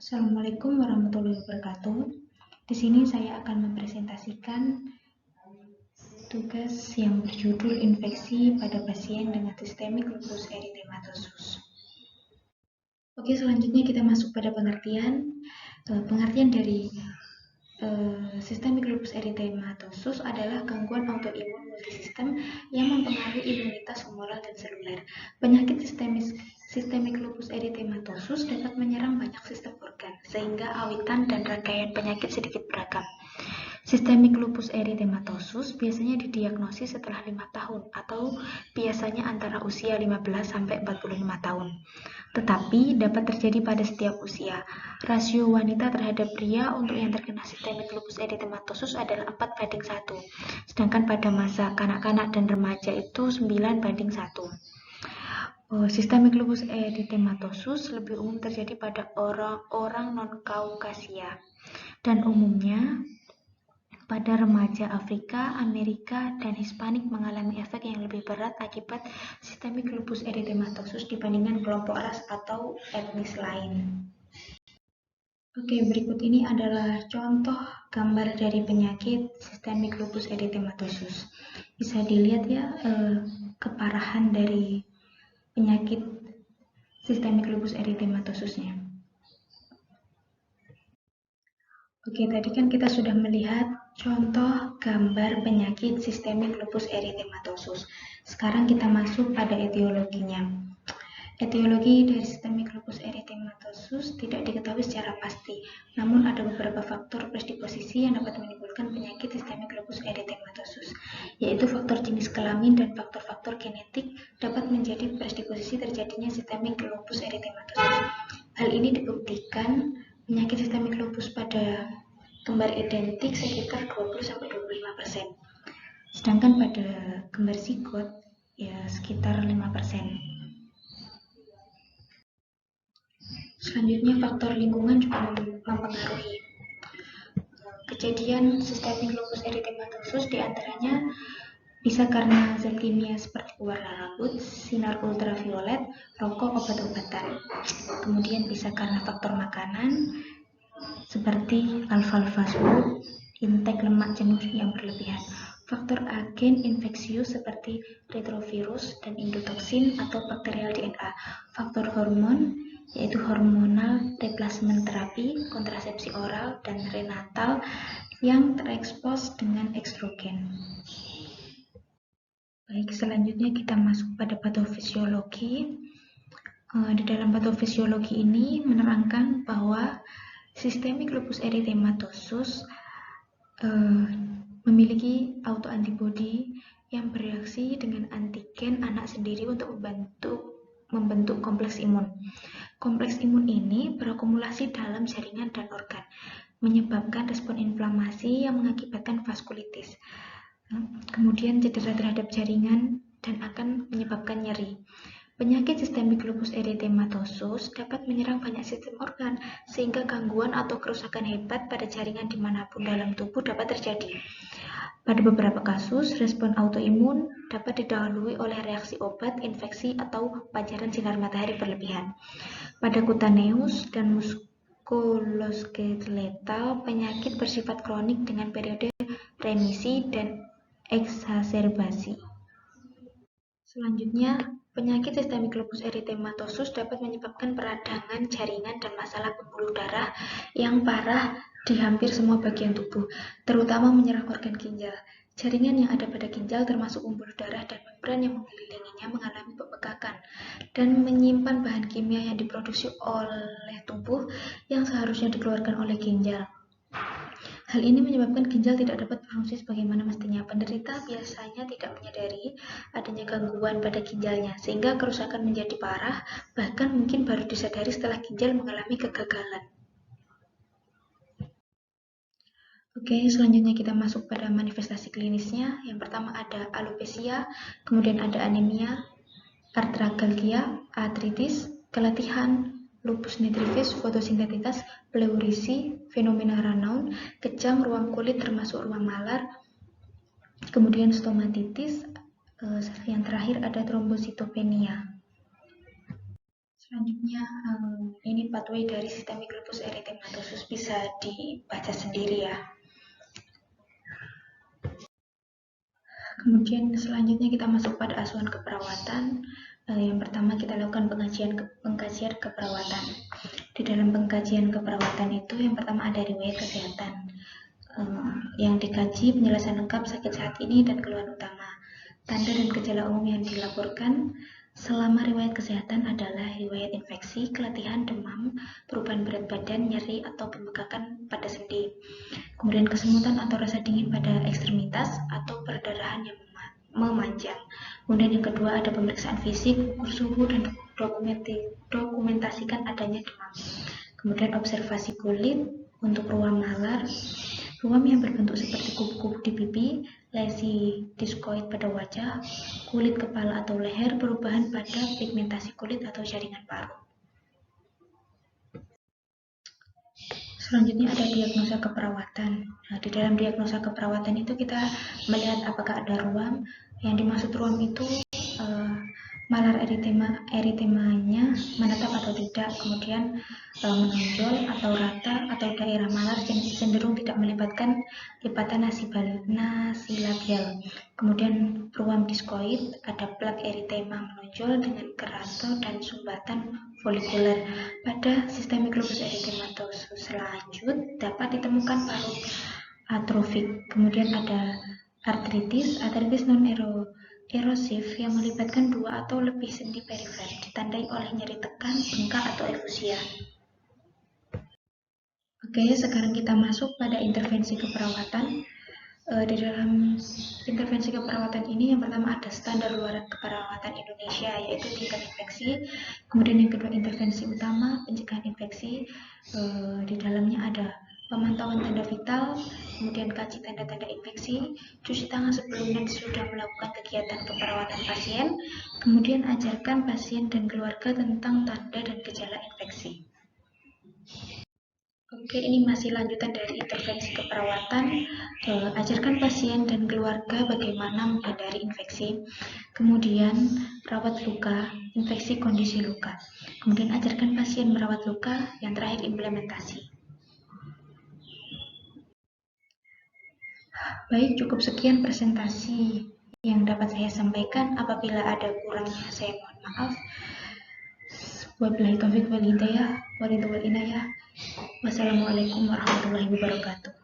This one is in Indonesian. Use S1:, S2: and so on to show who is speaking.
S1: Assalamualaikum warahmatullahi wabarakatuh. Di sini saya akan mempresentasikan tugas yang berjudul infeksi pada pasien dengan sistemik lupus erythematosus. Oke, selanjutnya kita masuk pada pengertian. Pengertian dari sistemik lupus erythematosus adalah gangguan autoimun multisistem yang mempengaruhi imunitas humoral dan seluler. Penyakit sistemik lupus erythematosus dapat menyerang banyak sistem organ, sehingga awitan dan rangkaian penyakit sedikit beragam. Sistemik lupus erythematosus biasanya didiagnosis setelah 5 tahun atau biasanya antara usia 15 sampai 45 tahun. Tetapi dapat terjadi pada setiap usia. Rasio wanita terhadap pria untuk yang terkena sistemik lupus erythematosus adalah 4:1. Sedangkan pada masa kanak-kanak dan remaja itu 9:1. Sistemik lupus erythematosus lebih umum terjadi pada orang non-Kaukasia dan umumnya pada remaja Afrika, Amerika, dan Hispanik mengalami efek yang lebih berat akibat sistemik lupus erythematosus dibandingkan kelompok ras atau etnis lain. Oke, berikut ini adalah contoh gambar dari penyakit sistemik lupus erythematosus. Bisa dilihat ya keparahan dari penyakit sistemik lupus erythematosusnya. Oke, tadi kan kita sudah melihat contoh gambar penyakit sistemik lupus erythematosus. Sekarang kita masuk pada etiologinya. Etiologi dari sistemik lupus erythematosus tidak diketahui secara pasti, namun ada beberapa faktor predisposisi yang dapat menimbulkan penyakit sistemik lupus erythematosus, yaitu faktor jenis kelamin dan faktor-faktor genetik dapat menjadi predisposisi terjadinya sistemik lupus erythematosus. Hal ini dibuktikan penyakit sistemik lupus pada kembar identik sekitar 20-25%, sedangkan pada kembar zigot ya sekitar 5%. Selanjutnya, faktor lingkungan juga mempengaruhi kejadian sistemik lupus erythematosus, diantaranya bisa karena zat kimia seperti pewarna rambut, sinar ultraviolet, rokok, obat-obatan. Kemudian bisa karena faktor makanan seperti alfalfa food, intake lemak jenuh yang berlebihan. Faktor agen infeksius seperti retrovirus dan endotoksin atau bakterial DNA. Faktor hormon yaitu hormonal replacement terapi, kontrasepsi oral, dan renatal yang terekspos dengan estrogen. Baik, selanjutnya kita masuk pada patofisiologi. Di dalam patofisiologi ini menerangkan bahwa sistemik lupus erythematosus memiliki autoantibodi yang bereaksi dengan antigen anak sendiri untuk membentuk kompleks imun. Kompleks imun ini berakumulasi dalam jaringan dan organ, menyebabkan respon inflamasi yang mengakibatkan vaskulitis. Kemudian cedera terhadap jaringan dan akan menyebabkan nyeri. Penyakit sistemik lupus erythematosus dapat menyerang banyak sistem organ, sehingga gangguan atau kerusakan hebat pada jaringan dimanapun dalam tubuh dapat terjadi. Pada beberapa kasus, respon autoimun dapat didahului oleh reaksi obat, infeksi, atau pancaran sinar matahari berlebihan. Pada kutaneus dan muskuloskeletal, penyakit bersifat kronik dengan periode remisi dan eksaserbasi. Selanjutnya, penyakit sistemik lupus erythematosus dapat menyebabkan peradangan jaringan dan masalah pembuluh darah yang parah di hampir semua bagian tubuh, terutama menyerang organ ginjal. Jaringan yang ada pada ginjal termasuk pembuluh darah dan membran yang mengelilinginya mengalami pembekakan dan menyimpan bahan kimia yang diproduksi oleh tubuh yang seharusnya dikeluarkan oleh ginjal. Hal ini menyebabkan ginjal tidak dapat berfungsi sebagaimana mestinya. Penderita biasanya tidak menyadari adanya gangguan pada ginjalnya, sehingga kerusakan menjadi parah, bahkan mungkin baru disadari setelah ginjal mengalami kegagalan. Oke, selanjutnya kita masuk pada manifestasi klinisnya. Yang pertama ada alopecia, kemudian ada anemia, arthralgia, artritis, keletihan, lupus nephritis, fotosintetitas, pleurisi, fenomena Raynaud, kejang ruang kulit termasuk ruang malar, kemudian stomatitis, yang terakhir ada trombositopenia. Selanjutnya, ini pathway dari sistemik lupus erythematosus, bisa dibaca sendiri ya. Kemudian selanjutnya kita masuk pada asuhan keperawatan. Yang pertama kita lakukan pengkajian keperawatan. Di dalam pengkajian keperawatan itu yang pertama ada riwayat kesehatan. Yang dikaji penjelasan lengkap sakit saat ini dan keluhan utama. Tanda dan gejala umum yang dilaporkan selama riwayat kesehatan adalah riwayat infeksi, keletihan, demam, perubahan berat badan, nyeri atau pembengkakan pada sendi. Kemudian kesemutan atau rasa dingin pada ekstremitas atau perdarahan yang memanjang. Kemudian yang kedua ada pemeriksaan fisik, ukur suhu dan dokumentasikan adanya demam. Kemudian observasi kulit untuk ruam malar, ruam yang berbentuk seperti kubu-kubu di pipi, lesi diskoid pada wajah, kulit kepala atau leher, perubahan pada pigmentasi kulit atau jaringan paru. Selanjutnya ada diagnosa keperawatan. Nah, di dalam diagnosa keperawatan itu kita melihat apakah ada ruam. Yang dimaksud ruam itu malar eritemanya menetap atau tidak, kemudian menonjol atau rata, atau daerah malar cenderung tidak melibatkan lipatan nasi labial. Kemudian ruam diskoid, ada plak eritema menonjol dengan kerato dan sumbatan folikuler. Pada sistemik lupus erythematosus lanjut dapat ditemukan paru atrofik. Kemudian ada artritis non erosif yang melibatkan 2 atau lebih sendi perifer, ditandai oleh nyeri tekan, bengkak atau efusia. Oke, sekarang kita masuk pada intervensi keperawatan. Di dalam intervensi keperawatan ini yang pertama ada standar luar keperawatan Indonesia, yaitu tingkat infeksi. Kemudian yang kedua intervensi utama pencegahan infeksi. Di dalamnya ada pemantauan tanda vital, kemudian kaji tanda-tanda infeksi, cuci tangan sebelum dan sudah melakukan kegiatan keperawatan pasien, kemudian ajarkan pasien dan keluarga tentang tanda dan gejala infeksi. Oke, ini masih lanjutan dari intervensi keperawatan. Ajarkan pasien dan keluarga bagaimana menghindari infeksi. Kemudian rawat luka, infeksi kondisi luka. Kemudian ajarkan pasien merawat luka. Yang terakhir implementasi. Baik, cukup sekian presentasi yang dapat saya sampaikan. Apabila ada kurangnya, saya mohon maaf. Wabillahi taufiq wal hidayah. Wassalamualaikum warahmatullahi wabarakatuh.